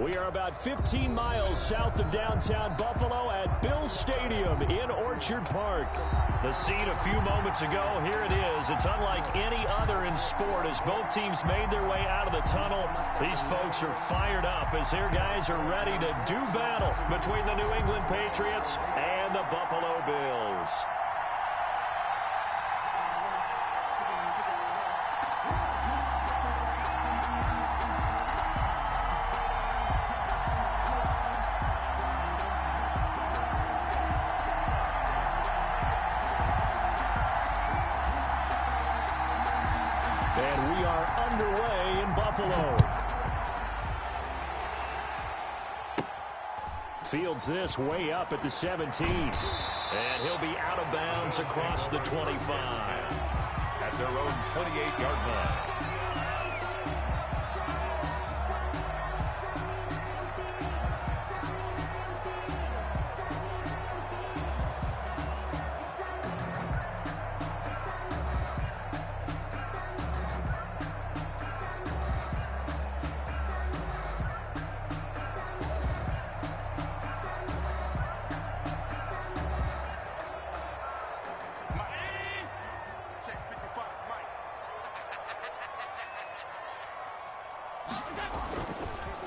We are about 15 miles south of downtown Buffalo at Bills Stadium in Orchard Park. The scene a few moments ago, here it is. It's unlike any other in sport as both teams made their way out of the tunnel. These folks are fired up as their guys are ready to do battle between the New England Patriots and the Buffalo Bills. And we are underway in Buffalo. Fields this way up at the 17. And he'll be out of bounds across the 25. At their own 28-yard line.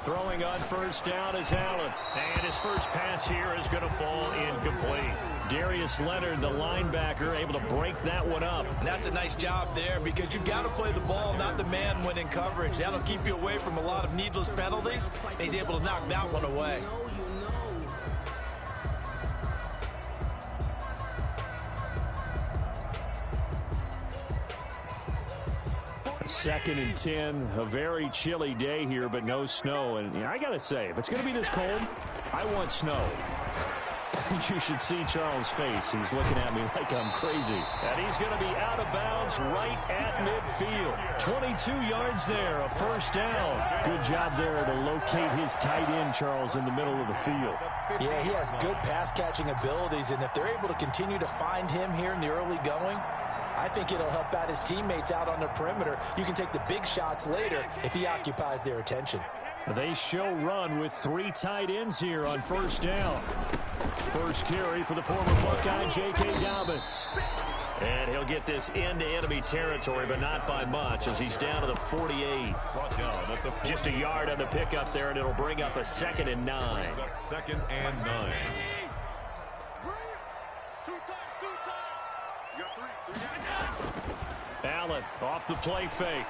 Throwing on first down is Allen. And his first pass here is going to fall incomplete. Darius Leonard, the linebacker, able to break that one up. And that's a nice job there because you've got to play the ball, not the man when in coverage. That'll keep you away from a lot of needless penalties. And he's able to knock that one away. Second and 10, a very chilly day here, but no snow. And I got to say, if it's going to be this cold, I want snow. You should see Charles' face. He's looking at me like I'm crazy. And he's going to be out of bounds right at midfield. 22 yards there, a first down. Good job there to locate his tight end, Charles, in the middle of the field. Yeah, he has good pass-catching abilities, and if they're able to continue to find him here in the early going, I think it'll help out his teammates out on the perimeter. You can take the big shots later if he occupies their attention. They show run with three tight ends here on first down. First carry for the former Buckeye, J.K. Dobbins. And he'll get this into enemy territory, but not by much as he's down to the 48. Just a yard on the pickup there, and it'll bring up a 2nd and 9. Second and 9. Allen off the play fake.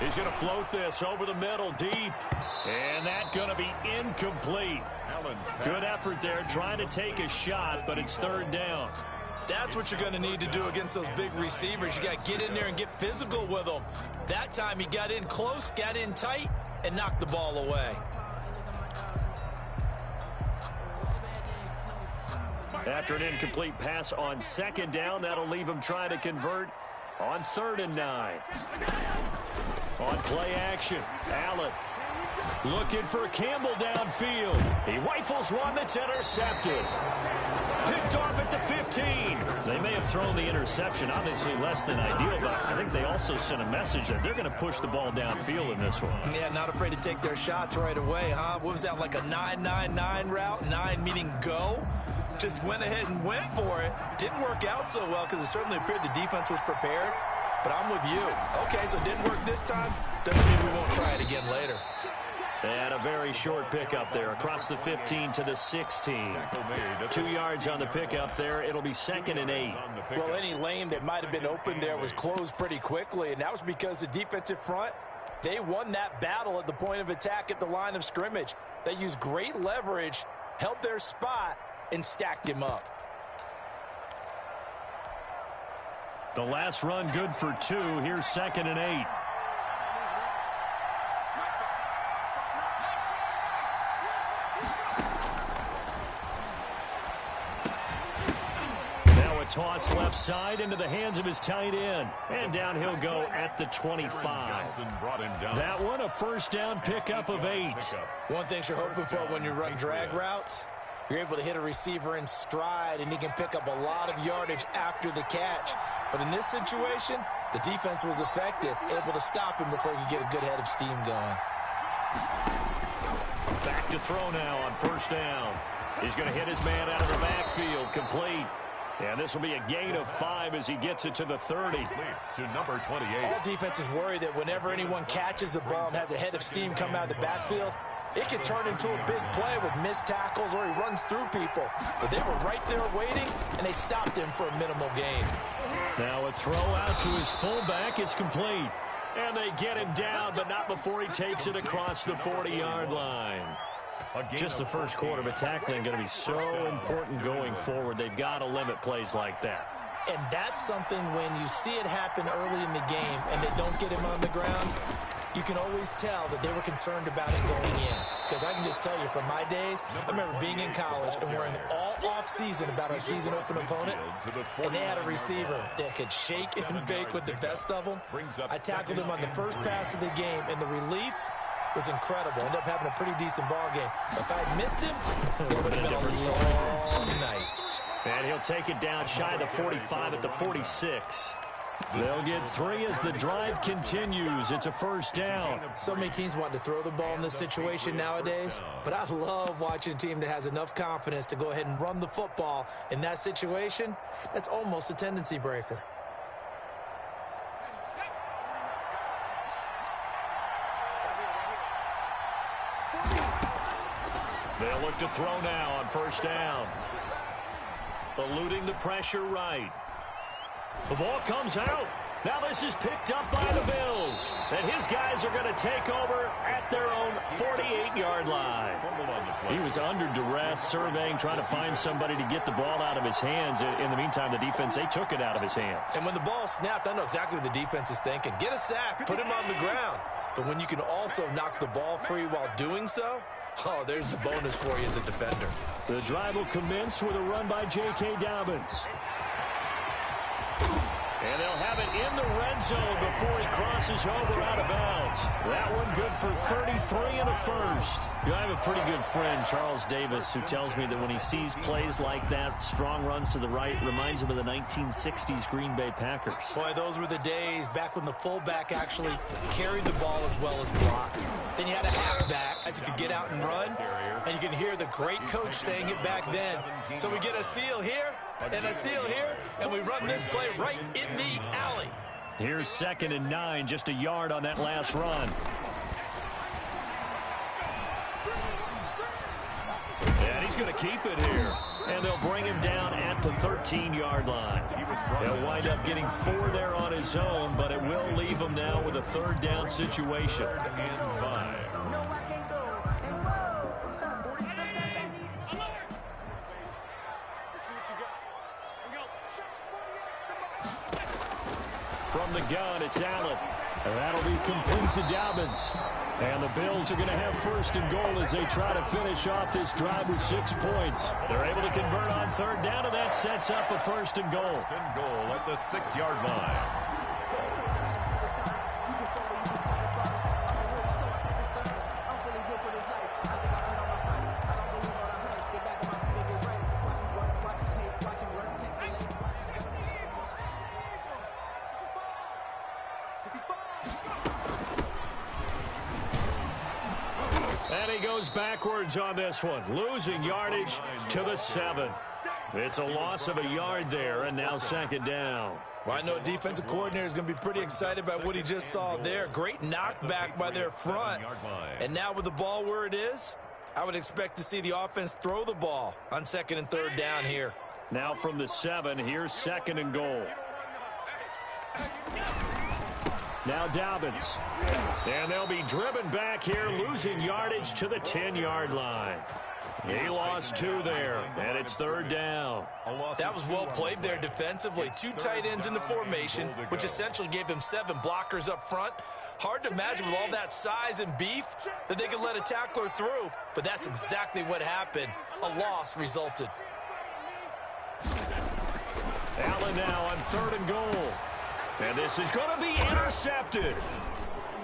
He's going to float this over the middle deep. And that's going to be incomplete. Good effort there trying to take a shot, but it's third down. That's what you're going to need to do against those big receivers. You got to get in there and get physical with them. That time he got in close, got in tight, and knocked the ball away. After an incomplete pass on second down, that'll leave him trying to convert on 3rd and 9. On play action, Allen looking for Campbell downfield. He rifles one that's intercepted. Picked off at the 15. They may have thrown the interception, obviously less than ideal, but I think they also sent a message that they're going to push the ball downfield in this one. Yeah, not afraid to take their shots right away, huh? What was that, like a 9-9-9 route? 9 meaning go? Just went ahead and went for it. Didn't work out so well because it certainly appeared the defense was prepared. But I'm with you. Okay, so it didn't work this time. Doesn't mean we won't try it again later. And a very short pickup there across the 15 to the 16. 2 yards on the pickup there. It'll be 2nd and 8. Well, any lane that might have been open there was closed pretty quickly, and that was because the defensive front, they won that battle at the point of attack at the line of scrimmage. They used great leverage, held their spot, and stacked him up. The last run good for 2. Here's 2nd and 8. Now a toss left side into the hands of his tight end. And down he'll go at the 25. That one a first down pickup of 8. One thing you're hoping for when you run drag routes, you're able to hit a receiver in stride, and he can pick up a lot of yardage after the catch. But in this situation, the defense was effective, able to stop him before he could get a good head of steam going. Back to throw now on first down. He's going to hit his man out of the backfield, complete. And this will be a gain of 5 as he gets it to the 30. To number 28. All defenses worry that whenever anyone catches the ball and has a head of steam come out of the backfield, it can turn into a big play with missed tackles or he runs through people. But they were right there waiting, and they stopped him for a minimal gain. Now a throw out to his fullback is complete. And they get him down, but not before he takes it across the 40-yard line. Just the first quarter, but tackling going to be so important going forward. They've got to limit plays like that. And that's something when you see it happen early in the game and they don't get him on the ground, you can always tell that they were concerned about it going in. Because I can just tell you from my days, I remember being in college and worrying all off-season about our season-open opponent, and they had a receiver that could shake and bake with the best of them. I tackled him on the first pass of the game, and the relief was incredible. Ended up having a pretty decent ball game. But if I had missed him, it would have been a long night. And he'll take it down shy of the 45 at the 46. They'll get 3 as the drive continues. It's a first down. So many teams want to throw the ball in this situation nowadays, but I love watching a team that has enough confidence to go ahead and run the football in that situation. That's almost a tendency breaker. They'll look to throw now on first down. Eluding the pressure right. The ball comes out. Now this is picked up by the Bills. And his guys are going to take over at their own 48-yard line. He was under duress, surveying, trying to find somebody to get the ball out of his hands. In the meantime, the defense, they took it out of his hands. And when the ball snapped, I know exactly what the defense is thinking. Get a sack, put him on the ground. But when you can also knock the ball free while doing so, oh, there's the bonus for you as a defender. The drive will commence with a run by J.K. Dobbins. And they'll have it in the red zone before he crosses over out of bounds. That one good for 33 and a first. You know, I have a pretty good friend, Charles Davis, who tells me that when he sees plays like that, strong runs to the right, reminds him of the 1960s Green Bay Packers. Boy, those were the days back when the fullback actually carried the ball as well as blocked. Then you had a halfback, as you could get out and run, and you can hear the great coach saying it back then. So we get a seal here and a seal here, and we run this play right in the alley. Here's 2nd and 9, just a yard on that last run. And he's going to keep it here. And they'll bring him down at the 13-yard line. He'll wind up getting 4 there on his own, but it will leave him now with a 3rd down situation. And 5. From the gun, it's Allen. And that'll be complete to Dobbins. And the Bills are going to have 1st and goal as they try to finish off this drive with 6 points. They're able to convert on 3rd down, and that sets up a 1st and goal. 1st and goal at the 6-yard line. And he goes backwards on this one, losing yardage to the 7. It's a loss of a yard there, and now 2nd down. Well, I know defensive coordinator is going to be pretty excited about what he just saw there. Great knockback by their front. And now with the ball where it is, I would expect to see the offense throw the ball on 2nd and 3rd down here. Now from the 7, here's 2nd and goal. Now Dobbins. And they'll be driven back here, losing yardage to the 10-yard line. He lost 2 there, and it's 3rd down. That was well played there defensively. 2 tight ends in the formation, which essentially gave them 7 blockers up front. Hard to imagine with all that size and beef that they could let a tackler through, but that's exactly what happened. A loss resulted. Allen now on 3rd and goal. And this is going to be intercepted.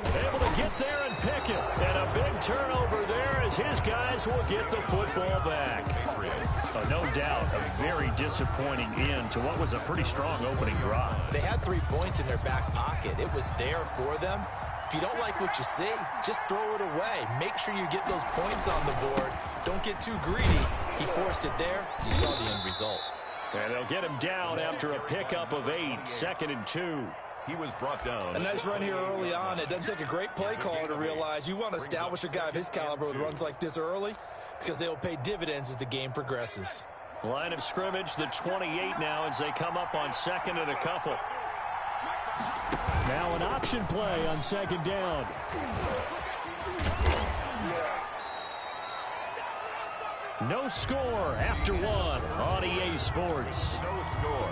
Able to get there and pick it. And a big turnover there as his guys will get the football back. No doubt a very disappointing end to what was a pretty strong opening drive. They had 3 points in their back pocket. It was there for them. If you don't like what you see, just throw it away. Make sure you get those points on the board. Don't get too greedy. He forced it there. You saw the end result. And they'll get him down after a pickup of 8, 2nd and 2. He was brought down. A nice run here early on. It doesn't take a great play caller to realize you want to establish a guy of his caliber with runs like this early because they will pay dividends as the game progresses. Line of scrimmage, the 28 now as they come up on 2nd and a couple. Now an option play on 2nd down. No score after 1 on EA Sports. No score.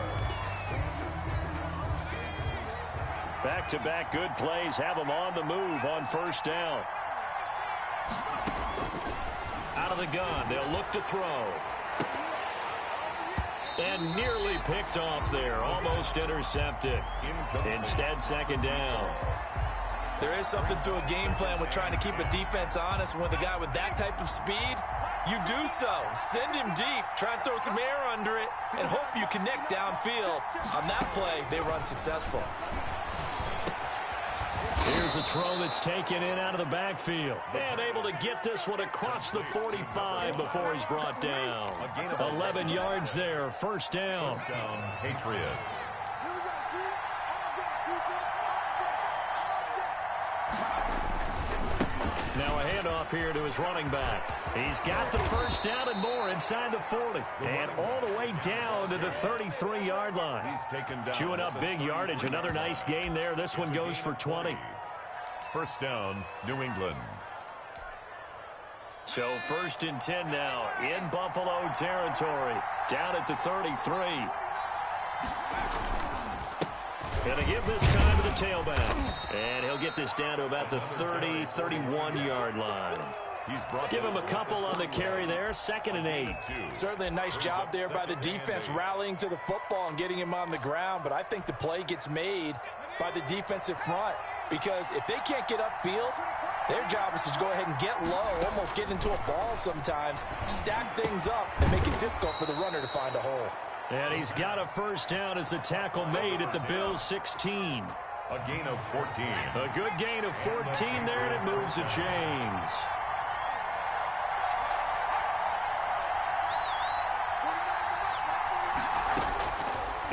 Back-to-back good plays have them on the move on 1st down. Out of the gun, they'll look to throw. And nearly picked off there, almost intercepted. Instead, 2nd down. There is something to a game plan with trying to keep a defense honest. With a guy with that type of speed, you do so. Send him deep, try and throw some air under it, and hope you connect downfield. On that play, they run successful. Here's a throw that's taken in out of the backfield. And able to get this one across the 45 before he's brought down. 11 yards there, 1st down. 1st down, Patriots. Now a handoff here to his running back. He's got the 1st down and more inside the 40. And all the way down to the 33-yard line. He's taken down. Chewing up big yardage. Another nice gain there. This one goes for 20. 1st down, New England. So 1st and 10 now in Buffalo territory. Down at the 33. Going to give this time to the tailback. And he'll get this down to about the 30, 31-yard line. Give him a couple on the carry there. 2nd and 8. Certainly a nice job there by the defense rallying to the football and getting him on the ground. But I think the play gets made by the defensive front. Because if they can't get upfield, their job is to go ahead and get low, almost get into a ball sometimes, stack things up, and make it difficult for the runner to find a hole. And he's got a 1st down as a tackle made at the Bills' 16. A gain of 14. A good gain of 14 there, and it moves the chains.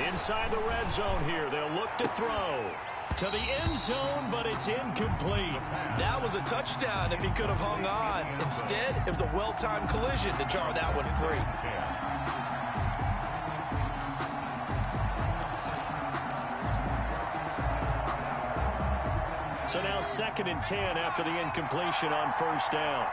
Inside the red zone here, they'll look to throw. To the end zone, but it's incomplete. That was a touchdown if he could have hung on. Instead, it was a well-timed collision to jar that one free. So now 2nd and 10 after the incompletion on 1st down.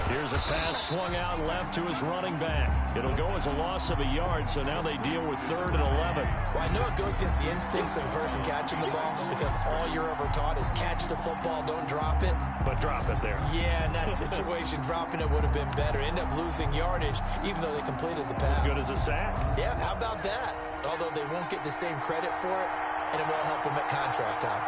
Here's a pass swung out left to his running back. It'll go as a loss of a yard, so now they deal with 3rd and 11. Well, I know it goes against the instincts of the person catching the ball because all you're ever taught is catch the football, don't drop it. But drop it there. Yeah, in that situation, dropping it would have been better. End up losing yardage, even though they completed the pass. As good as a sack. Yeah, how about that? Although they won't get the same credit for it, and it won't help them at contract time.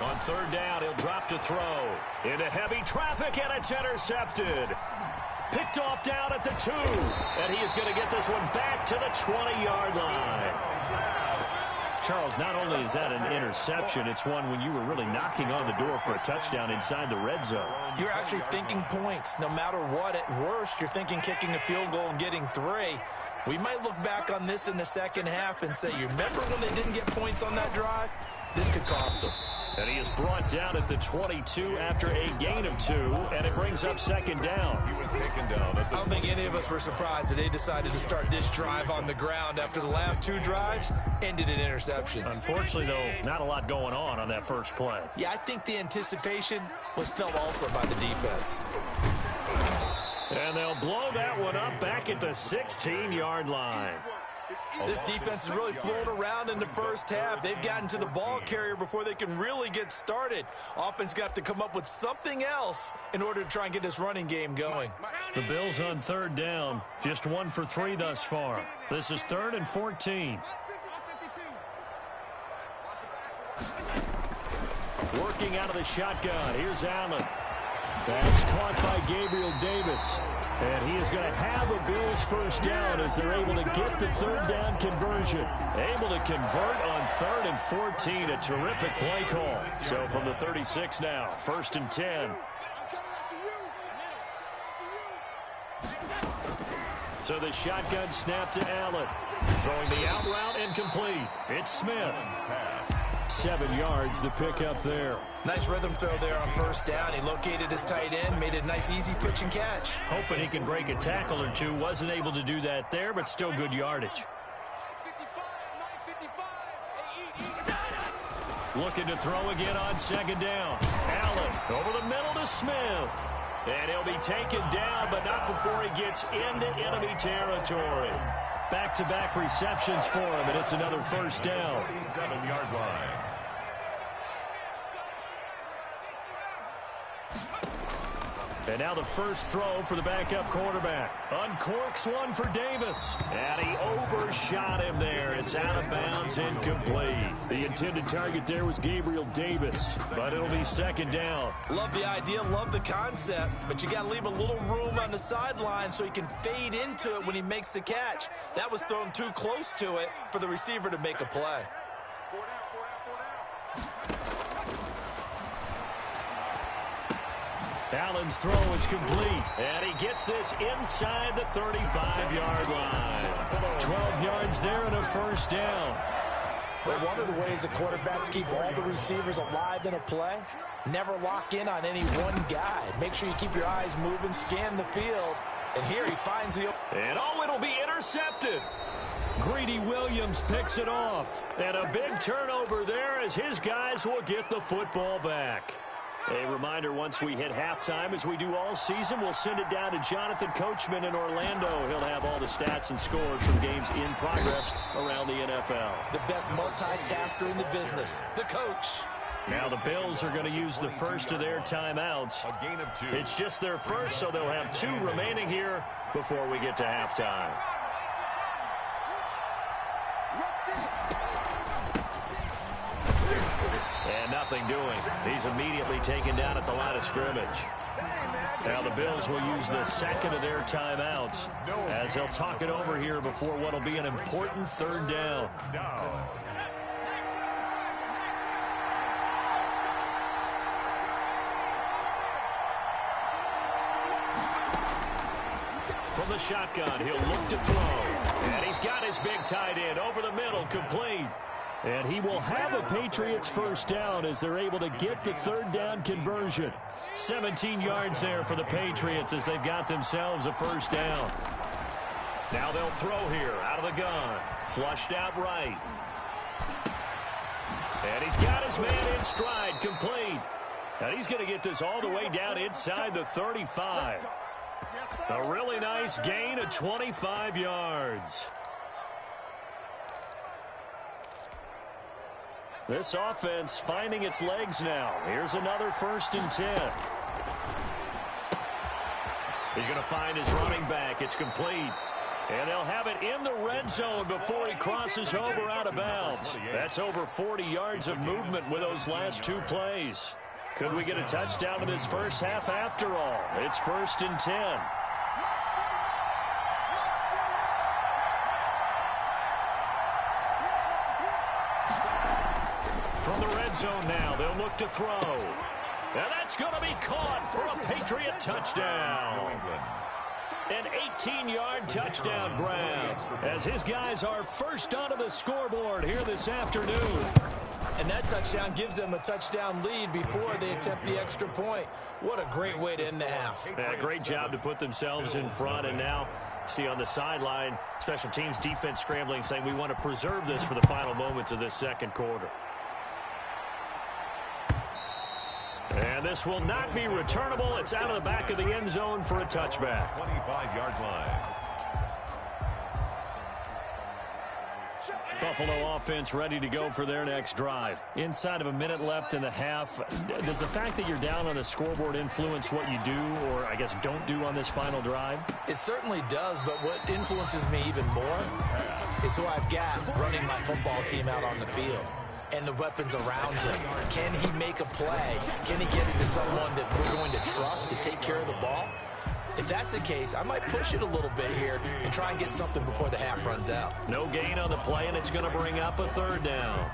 On 3rd down, he'll drop to throw. Into heavy traffic, and it's intercepted. Picked off down at the 2. And he is going to get this one back to the 20-yard line. Charles, not only is that an interception, it's one when you were really knocking on the door for a touchdown inside the red zone. You're actually thinking points. No matter what, at worst, you're thinking kicking a field goal and getting 3. We might look back on this in the second half and say, you remember when they didn't get points on that drive? This could cost them. And he is brought down at the 22 after a gain of 2, and it brings up 2nd down. He was taken down. I don't think any of us were surprised that they decided to start this drive on the ground after the last 2 drives ended in interceptions. Unfortunately, though, not a lot going on that first play. Yeah, I think the anticipation was felt also by the defense. And they'll blow that one up back at the 16-yard line. This defense has really flown around in the first half. They've gotten to the ball carrier before they can really get started. Offense got to come up with something else in order to try and get this running game going. The Bills on 3rd down, just 1 for 3 thus far. This is 3rd and 14. Working out of the shotgun. Here's Allen. That's caught by Gabriel Davis. And he is going to have a Bills first down as they're able to get the third down conversion. Able to convert on 3rd and 14. A terrific play call. So from the 36 now, 1st and 10. So the shotgun snap to Allen. Throwing the out route and complete. It's Smith. 7 yards, the pickup there. Nice rhythm throw there on first down. He located his tight end, made a nice easy pitch and catch. Hoping he can break a tackle or two. Wasn't able to do that there, but still good yardage. Looking to throw again on 2nd down. Allen over the middle to Smith. And he'll be taken down, but not before he gets into enemy territory. Back-to-back receptions for him, and it's another first down. 37-yard line. And now the first throw for the backup quarterback. Uncorks one for Davis. And he overshot him there. It's out of bounds, incomplete. The intended target there was Gabriel Davis, but it'll be 2nd down. Love the idea, love the concept, but you got to leave a little room on the sideline so he can fade into it when he makes the catch. That was thrown too close to it for the receiver to make a play. Allen's throw is complete, and he gets this inside the 35-yard line. 12 yards there and a first down. But one of the ways that quarterbacks keep all the receivers alive in a play, never lock in on any one guy. Make sure you keep your eyes moving, scan the field, and here he finds the... And it'll be intercepted. Greedy Williams picks it off, and a big turnover there as his guys will get the football back. A reminder, once we hit halftime, as we do all season, we'll send it down to Jonathan Coachman in Orlando. He'll have all the stats and scores from games in progress around the NFL. The best multitasker in the business, the coach. Now the Bills are going to use the first of their timeouts. A gain of 2. It's just their first, so they'll have 2 remaining here before we get to halftime. And nothing doing. He's immediately taken down at the line of scrimmage. Now the Bills will use the second of their timeouts as they'll talk it over here before what will be an important 3rd down. From the shotgun, he'll look to throw. And he's got his big tight end over the middle, complete. And he will have a Patriots first down as they're able to get the 3rd down conversion. 17 yards there for the Patriots as they've got themselves a first down. Now they'll throw here out of the gun. Flushed out right. And he's got his man in stride, complete. And he's going to get this all the way down inside the 35. A really nice gain of 25 yards. This offense finding its legs now. Here's another 1st and 10. He's going to find his running back. It's complete. And they'll have it in the red zone before he crosses over out of bounds. That's over 40 yards of movement with those last 2 plays. Could we get a touchdown in this first half after all? It's 1st and 10. From the red zone now, they'll look to throw. And that's going to be caught for a Patriot touchdown. An 18-yard touchdown grab as his guys are first onto the scoreboard here this afternoon. And that touchdown gives them a touchdown lead before they attempt the extra point. What a great way to end the half. Yeah, great job to put themselves in front. And now, see on the sideline, special teams defense scrambling, saying we want to preserve this for the final moments of this 2nd quarter. And this will not be returnable. It's out of the back of the end zone for a touchback. 25-yard line. Buffalo offense ready to go for their next drive. Inside of a minute left in the half, does the fact that you're down on the scoreboard influence what you do, or I guess don't do on this final drive? It certainly does, but what influences me even more is who I've got running my football team out on the field. and the weapons around him. Can he make a play? Can he get it to someone that we're going to trust to take care of the ball? If that's the case, I might push it a little bit here and try and get something before the half runs out. No gain on the play, and it's going to bring up a third down.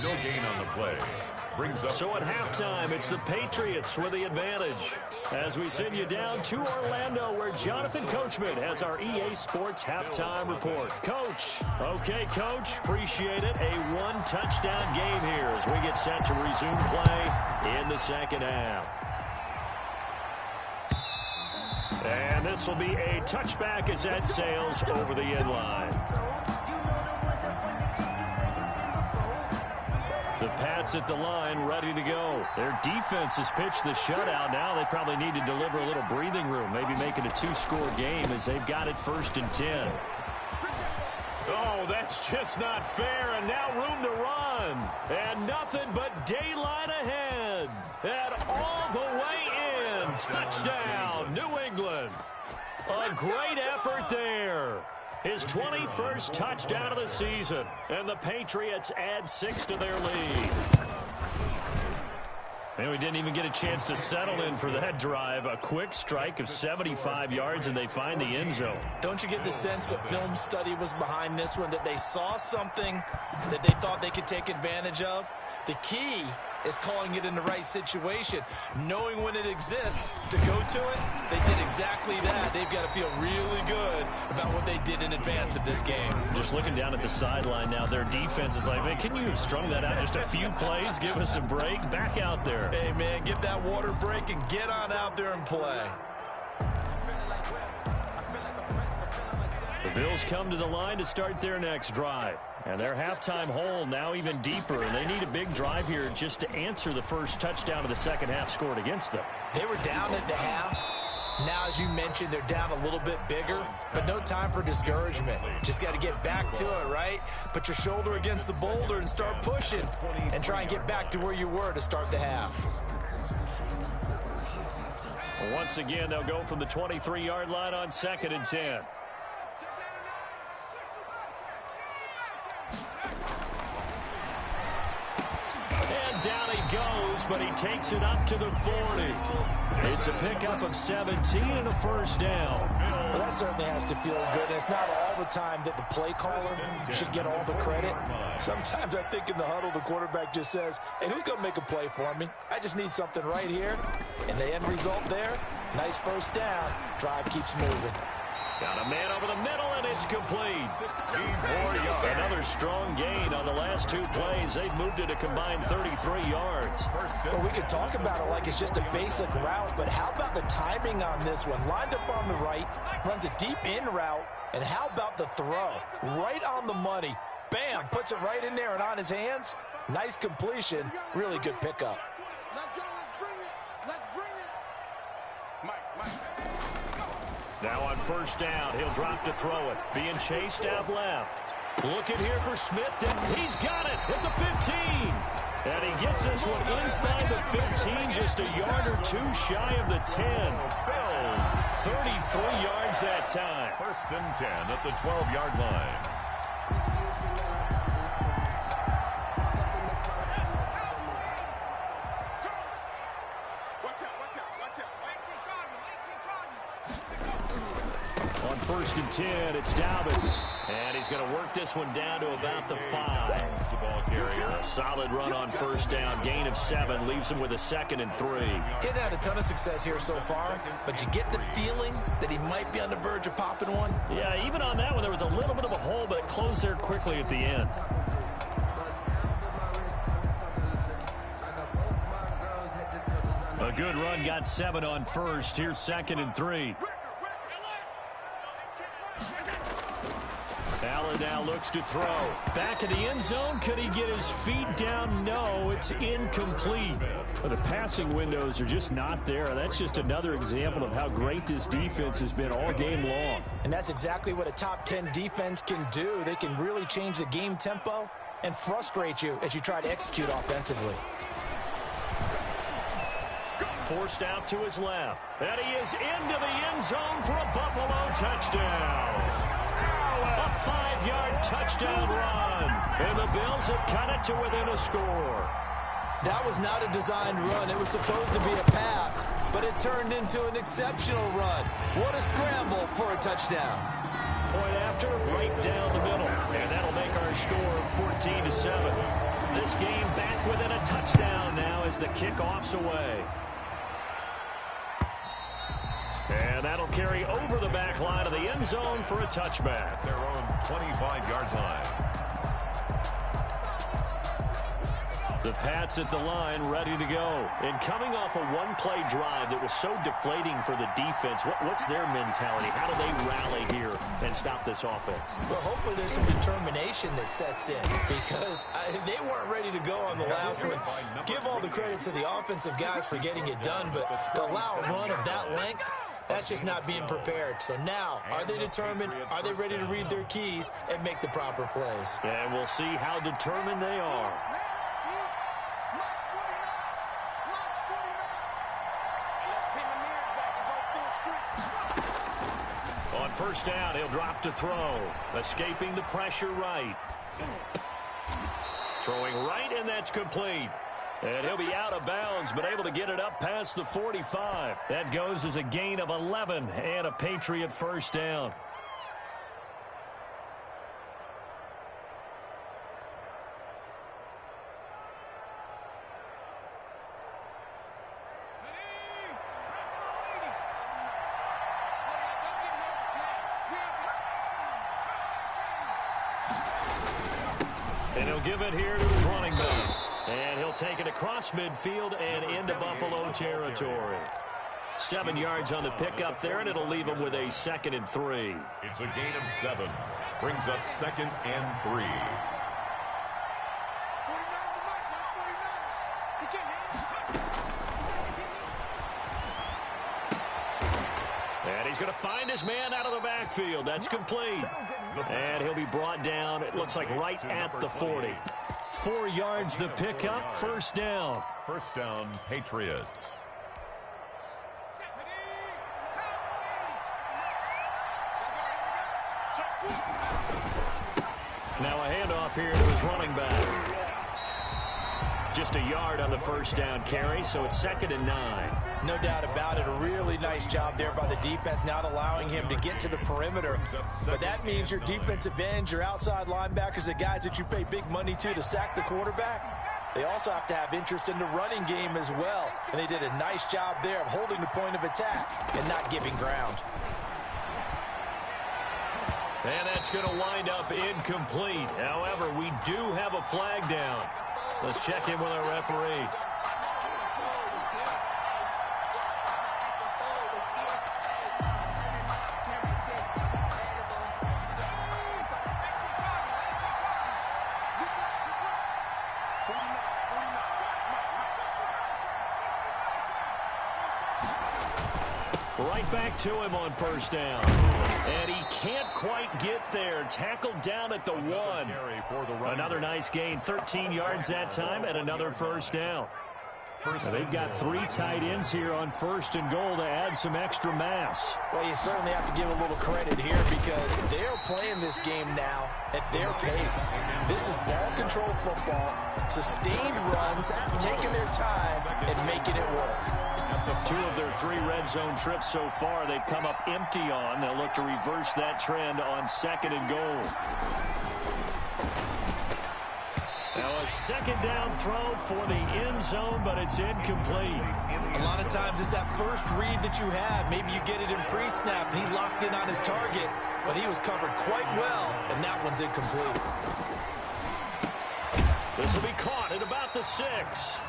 No gain on the play. Brings up. So at halftime, it's the Patriots with the advantage. As we send you down to Orlando, where Jonathan Coachman has our EA Sports halftime report. Coach. Okay, Coach. Appreciate it. A one-touchdown game here as we get set to resume play in the second half. And this will be a touchback as that sails over the end line. The Pats at the line, ready to go. Their defense has pitched the shutout. Now they probably need to deliver a little breathing room, maybe make it a two-score game as they've got it 1st and 10. Oh, that's just not fair, and now room to run. And nothing but daylight ahead. And all the way in. Touchdown, New England. A great effort there. His 21st touchdown of the season, and the Patriots add 6 to their lead. And we didn't even get a chance to settle in for that drive. A quick strike of 75 yards, and they find the end zone. Don't you get the sense that film study was behind this one, that they saw something that they thought they could take advantage of? The key is calling it in the right situation, knowing when it exists to go to it. They did exactly that. They've got to feel really good about what they did in advance of this game. Just looking down at the sideline now, their defense is like, man, can you have strung that out just a few plays? Give us a break. Back out there. Hey, man, give that water break and get on out there and play. The Bills come to the line to start their next drive. And their halftime hole now even deeper, and they need a big drive here just to answer the first touchdown of the second half scored against them. They were down at the half. Now, as you mentioned, they're down a little bit bigger, but no time for discouragement. Just got to get back to it, right? Put your shoulder against the boulder and start pushing and try and get back to where you were to start the half. Once again, they'll go from the 23-yard line on 2nd and 10. Down he goes, but he takes it up to the 40. It's a pickup of 17 and a first down. Well, that certainly has to feel good. And it's not all the time that the play caller should get all the credit. Sometimes I think in the huddle, the quarterback just says, hey, who's going to make a play for me? I just need something right here. And the end result there, nice first down. Drive keeps moving. Got a man over the middle, and it's complete. Another strong gain on the last 2 plays. They've moved it a combined 33 yards. Well, we could talk about it like it's just a basic route, but how about the timing on this one? Lined up on the right, runs a deep in route, and how about the throw? Right on the money. Bam, puts it right in there and on his hands. Nice completion. Really good pickup. Let's go. Let's bring it. Let's bring it. Mike. Now on first down, he'll drop to throw it. Being chased out left. Looking here for Smith, and he's got it at the 15. And he gets this one inside the 15, just a yard or 2 shy of the 10. 33 yards that time. 1st and 10 at the 12-yard line. On 1st and 10, it's Dobbins. And he's going to work this one down to about the 5. The ball carrier. A solid run on first down. Gain of 7 leaves him with a 2nd and 3. He hasn't had a ton of success here so far, but you get the feeling that he might be on the verge of popping one. Yeah, even on that one, there was a little bit of a hole, but it closed there quickly at the end. A good run, got 7 on first. Here's 2nd and 3. Allen now looks to throw. Back in the end zone. Could he get his feet down? No, it's incomplete. But the passing windows are just not there. That's just another example of how great this defense has been all game long. And that's exactly what a top 10 defense can do. They can really change the game tempo and frustrate you as you try to execute offensively. Forced out to his left. And he is into the end zone for a Buffalo touchdown. A 5-yard touchdown run. And the Bills have cut it to within a score. That was not a designed run. It was supposed to be a pass, but it turned into an exceptional run. What a scramble for a touchdown. Point after, right down the middle. And that'll make our score 14-7. This game back within a touchdown now as the kickoff's away. And that'll carry over the back line of the end zone for a touchback. Their own 25-yard line. The Pats at the line ready to go. And coming off a one-play drive that was so deflating for the defense, what's their mentality? How do they rally here and stop this offense? Well, hopefully there's some determination that sets in because they weren't ready to go on the last one. Give all the credit to the offensive guys for getting it done, but to allow a run of that length, that's just not being prepared. So now, are they determined? Are they ready to read their keys and make the proper plays? And we'll see how determined they are. On first down, he'll drop to throw. Escaping the pressure right. Throwing right, and that's complete. And he'll be out of bounds, but able to get it up past the 45. That goes as a gain of 11 and a Patriot first down. And he'll give it here to his running back. And he'll take it across midfield and into Buffalo territory. 7 yards on the pickup there, and it'll leave him with a 2nd and 3. It's a gain of 7. Brings up 2nd and 3. And he's going to find his man out of the backfield. That's complete. And he'll be brought down, it looks like, right at the 40. 4 yards the pickup, first down. First down, Patriots. Now a handoff here to his running back. Just a yard on the first down carry, so it's 2nd and 9. No doubt about it. A really nice job there by the defense, not allowing him to get to the perimeter. But that means your defensive ends, your outside linebackers, the guys that you pay big money to sack the quarterback, they also have to have interest in the running game as well. And they did a nice job there of holding the point of attack and not giving ground. And that's going to wind up incomplete. However, we do have a flag down. Let's check in with our referee. Right back to him on first down. And he can't quite get there. Tackled down at the 1. Another nice gain. 13 yards that time and another first down. Now they've got 3 tight ends here on 1st and goal to add some extra mass. Well, you certainly have to give a little credit here because they're playing this game now at their pace. This is ball control football, sustained runs, taking their time and making it work. 2 of their 3 red zone trips so far, they've come up empty on. They'll look to reverse that trend on 2nd and goal. Now a 2nd down throw for the end zone, but it's incomplete. A lot of times it's that first read that you have. Maybe you get it in pre-snap, and he locked in on his target, but he was covered quite well, and that one's incomplete. This will be caught at about the 6.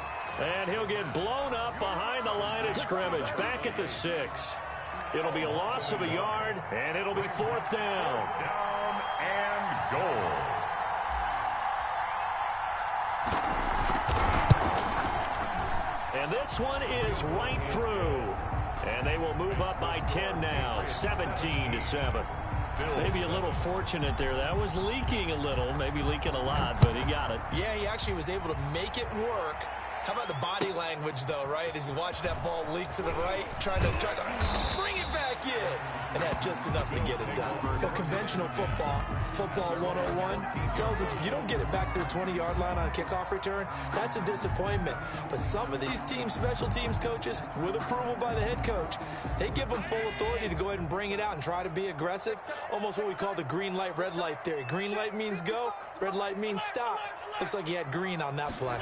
And he'll get blown up behind the line of scrimmage, back at the 6. It'll be a loss of a yard, and it'll be 4th down. Down and goal. And this one is right through. And they will move up by 10 now, 17-7. Maybe a little fortunate there. That was leaking a little, maybe leaking a lot, but he got it. Yeah, he actually was able to make it work. How about the body language, though, right? As he's watching that ball leak to the right, trying to bring it back in, and had just enough to get it done. Well, conventional football 101, tells us if you don't get it back to the 20-yard line on a kickoff return, that's a disappointment. But some of these teams, special teams coaches, with approval by the head coach, they give them full authority to go ahead and bring it out and try to be aggressive, almost what we call the green light, red light theory. Green light means go, red light means stop. Looks like he had green on that play.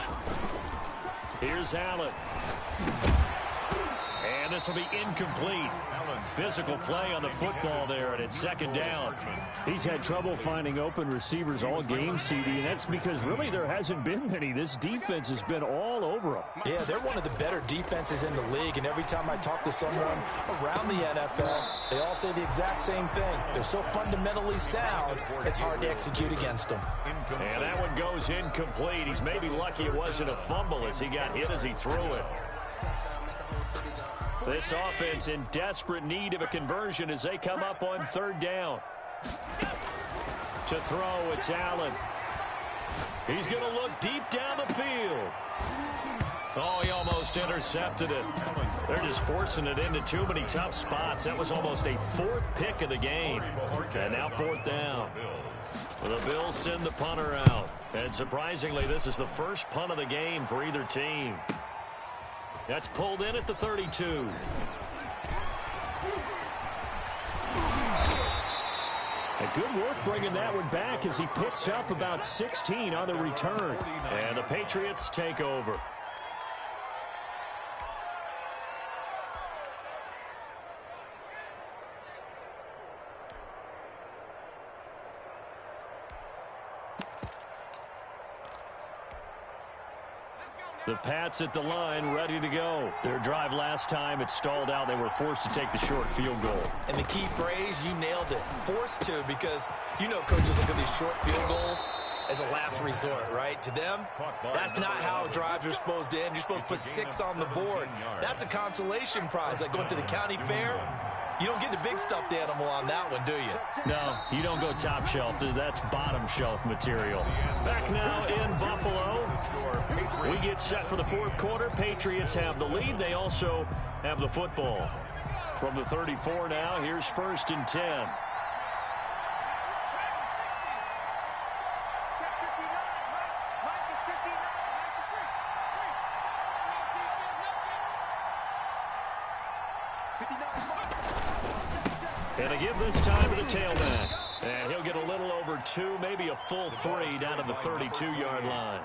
Here's Allen. And this will be incomplete. Physical play on the football there, and it's second down. He's had trouble finding open receivers all game, CD, and that's because really there hasn't been many. This defense has been all over him. Yeah, they're one of the better defenses in the league, and every time I talk to someone around the NFL, they all say the exact same thing. They're so fundamentally sound, it's hard to execute against them. And that one goes incomplete. He's maybe lucky it wasn't a fumble as he got hit as he threw it. This offense in desperate need of a conversion as they come up on third down. To throw, it's Allen. He's going to look deep down the field. Oh, he almost intercepted it. They're just forcing it into too many tough spots. That was almost a fourth pick of the game. And now fourth down. The Bills send the punter out. And surprisingly, this is the first punt of the game for either team. That's pulled in at the 32. A good work bringing that one back as he picks up about 16 on the return. And the Patriots take over. The Pats at the line, ready to go. Their drive last time, it stalled out. They were forced to take the short field goal. And the key phrase, you nailed it. Forced to, because you know coaches look at these short field goals as a last resort, right? To them, that's not how drives are supposed to end. You're supposed to put 6 on the board. That's a consolation prize, like going to the county fair. You don't get the big stuffed animal on that one, do you? No, you don't go top shelf. That's bottom shelf material. Back now in Buffalo. We get set for the fourth quarter. Patriots have the lead. They also have the football. From the 34 now, here's 1st and 10. And a give this time to the tailback. And he'll get a little over 2, maybe a full 3 down to the 32-yard line.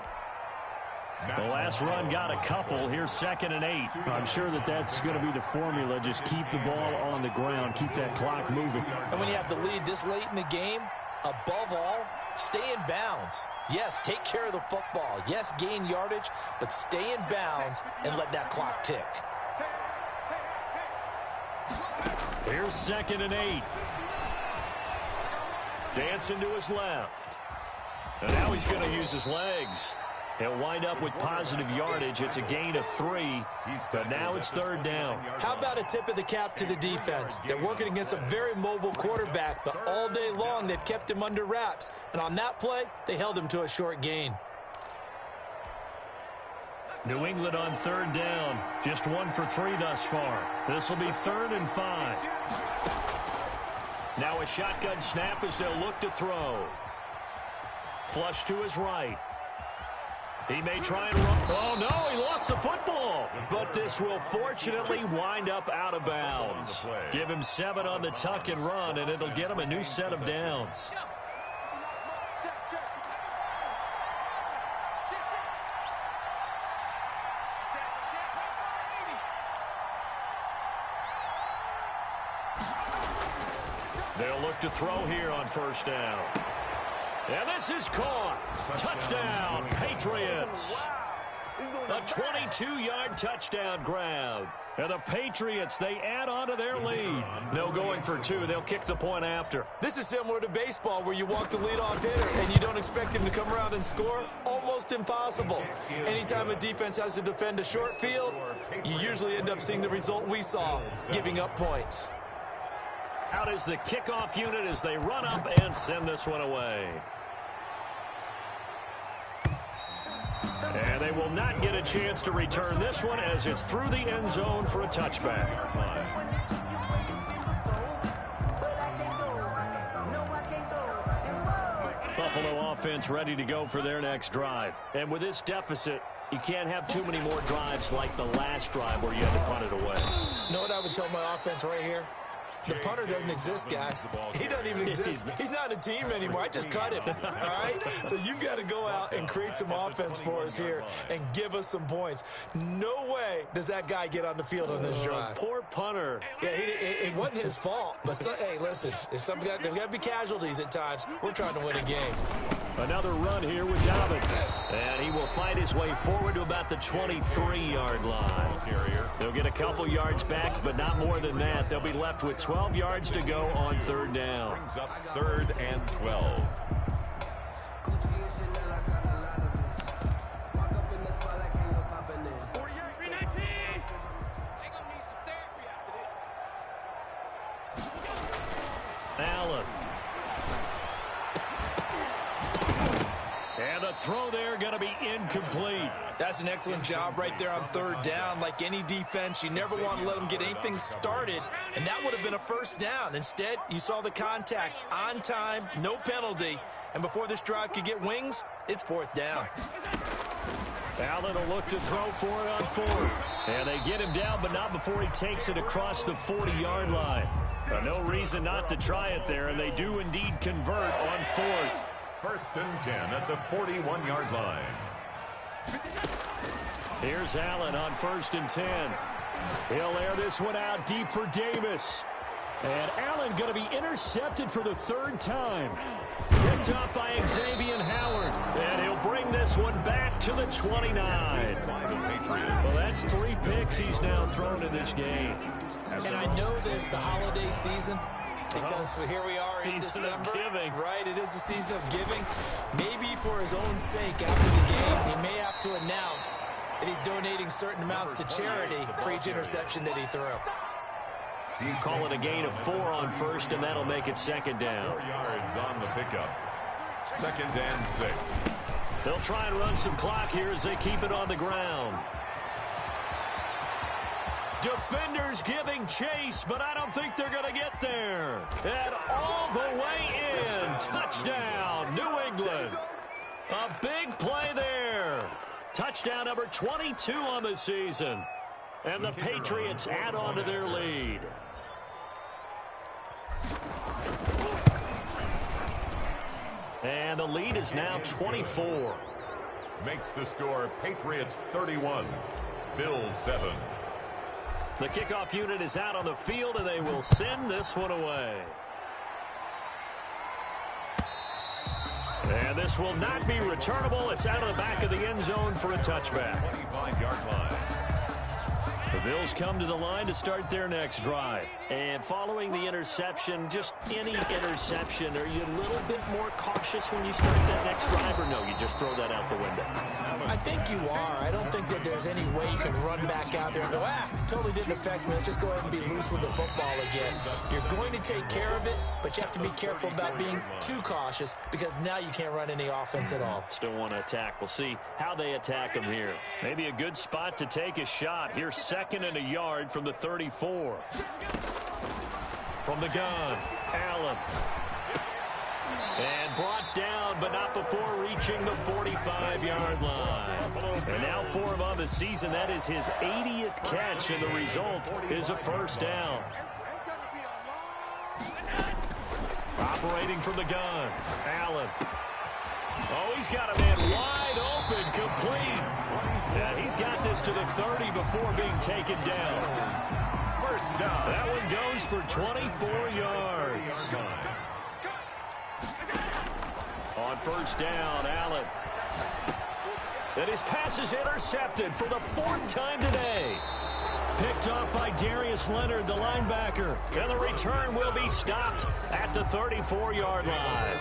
The last run got a couple. Here's 2nd and 8. I'm sure that's going to be the formula. Just keep the ball on the ground. Keep that clock moving. And when you have the lead this late in the game, above all, stay in bounds. Yes, take care of the football. Yes, gain yardage, but stay in bounds and let that clock tick. Here's 2nd and 8. Dancing to his left. And now he's going to use his legs. He'll wind up with positive yardage. It's a gain of 3, but now it's 3rd down. How about a tip of the cap to the defense? They're working against a very mobile quarterback, but all day long they've kept him under wraps. And on that play, they held him to a short gain. New England on 3rd down. Just 1 for 3 thus far. This will be 3rd and 5. Now a shotgun snap as they'll look to throw. Flush to his right. He may try and run. Oh, no, he lost the football. But this will fortunately wind up out of bounds. Give him 7 on the tuck and run, and it'll get him a new set of downs. They'll look to throw here on 1st down. And this is caught. Touchdown, Patriots. A 22-yard touchdown grab. And the Patriots, they add on to their lead. No going for 2. They'll kick the point after. This is similar to baseball where you walk the leadoff hitter and you don't expect him to come around and score. Almost impossible. Anytime a defense has to defend a short field, you usually end up seeing the result we saw, giving up points. Out is the kickoff unit as they run up and send this one away. And And they will not get a chance to return this one as it's through the end zone for a touchback. Buffalo offense ready to go for their next drive. And with this deficit, you can't have too many more drives like the last drive where you had to punt it away. You know what I would tell my offense right here? The punter doesn't exist, guys. He doesn't even exist. He's not a team anymore. I just cut him, all right? So you've got to go out and create some offense for us here and give us some points. No way does that guy get on the field on this drive. Poor punter. Yeah, it wasn't his fault. But, hey, listen, there's got to be casualties at times. We're trying to win a game. Another run here with Dobbins. And he will fight his way forward to about the 23-yard line. They'll get a couple yards back, but not more than that. They'll be left with 12 yards to go on third down. Brings up 3rd and 12. Allen. And the throw there going to be incomplete. That's an excellent job right there on third down. Like any defense, you never want to let them get anything started, and that would have been a first down. Instead, you saw the contact on time, no penalty, and before this drive could get wings, it's fourth down. Allen will look to throw for it on fourth. And they get him down, but not before he takes it across the 40-yard line. No reason not to try it there, and they do indeed convert on fourth. 1st and 10 at the 41-yard line. Here's Allen on 1st and 10. He'll air this one out deep for Davis. And Allen going to be intercepted for the 3rd time. Picked up by Xavier Howard. And he'll bring this one back to the 29. Well, that's 3 picks he's now thrown in this game. And I know this, the holiday season, because here we are in December. Right, it is the season of giving. Maybe for his own sake after the game, he may have to announce that he's donating certain amounts to charity for each interception that he threw. You call it a gain of 4 on first, and that'll make it 2nd down. 4 yards on the pickup. 2nd and 6. They'll try and run some clock here as they keep it on the ground. Defenders giving chase, but I don't think they're going to get there. And all the way in. Touchdown, New England. A big play there. Touchdown number 22 on the season. And the Patriots add on to their lead. And the lead is now 24. Makes the score Patriots 31, Bills 7. The kickoff unit is out on the field, and they will send this one away. And this will not be returnable. It's out of the back of the end zone for a touchback. 25-yard line. The Bills come to the line to start their next drive. And following the interception, just any interception, are you a little bit more cautious when you start that next drive, or no, you just throw that out the window? I think you are. I don't think that there's any way you can run back out there and go, totally didn't affect me. Let's just go ahead and be loose with the football again. You're going to take care of it, but you have to be careful about being too cautious because now you can't run any offense at all. Still want to attack. We'll see how they attack them here. Maybe a good spot to take a shot. Here's 2nd and a yard from the 34. From the gun, Allen. And brought down, but not before reaching the 45-yard line. And now for him on the season, that is his 80th catch, and the result is a first down. Operating from the gun, Allen. Oh, he's got a man wide open, complete. Yeah, he's got this to the 30 before being taken down. First down. That one goes for 24 yards. On first down, Allen. And his pass is intercepted for the 4th time today. Picked up by Darius Leonard, the linebacker. And the return will be stopped at the 34-yard line.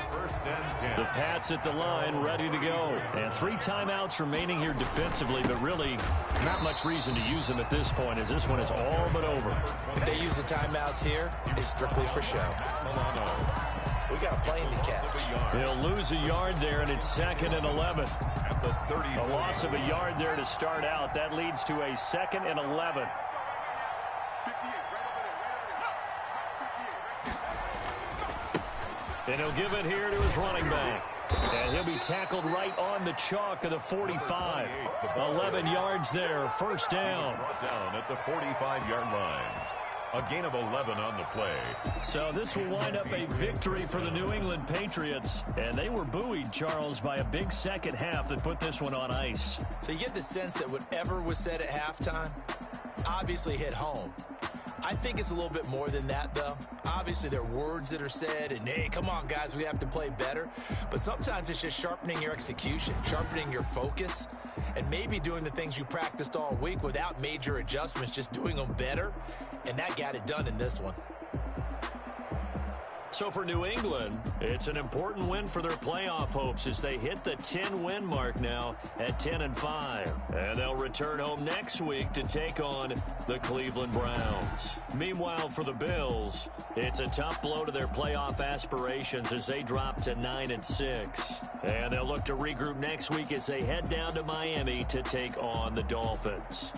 The Pats at the line, ready to go. And 3 timeouts remaining here defensively, but really not much reason to use them at this point, as this one is all but over. If they use the timeouts here, it's strictly for show. We got a plane to catch. He'll lose a yard there, and it's 2nd and 11. At the 38. A loss of a yard there to start out. That leads to a 2nd and 11. And he'll give it here to his running back. And he'll be tackled right on the chalk of the 45. 11 yards there, first down. Brought down at the 45-yard line. A gain of 11 on the play. So this will wind up a victory for the New England Patriots. And they were buoyed, Charles, by a big second half that put this one on ice. So you get the sense that whatever was said at halftime obviously hit home. I think it's a little bit more than that, though. Obviously, there are words that are said, and, hey, come on, guys, we have to play better. But sometimes it's just sharpening your execution, sharpening your focus, and maybe doing the things you practiced all week without major adjustments, just doing them better, and that got it done in this one. So for New England, it's an important win for their playoff hopes as they hit the 10-win mark now at 10-5. And they'll return home next week to take on the Cleveland Browns. Meanwhile, for the Bills, it's a tough blow to their playoff aspirations as they drop to 9-6. And they'll look to regroup next week as they head down to Miami to take on the Dolphins.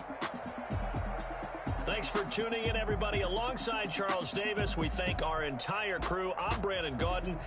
Thanks for tuning in, everybody. Alongside Charles Davis, we thank our entire crew. I'm Brandon Gaudin.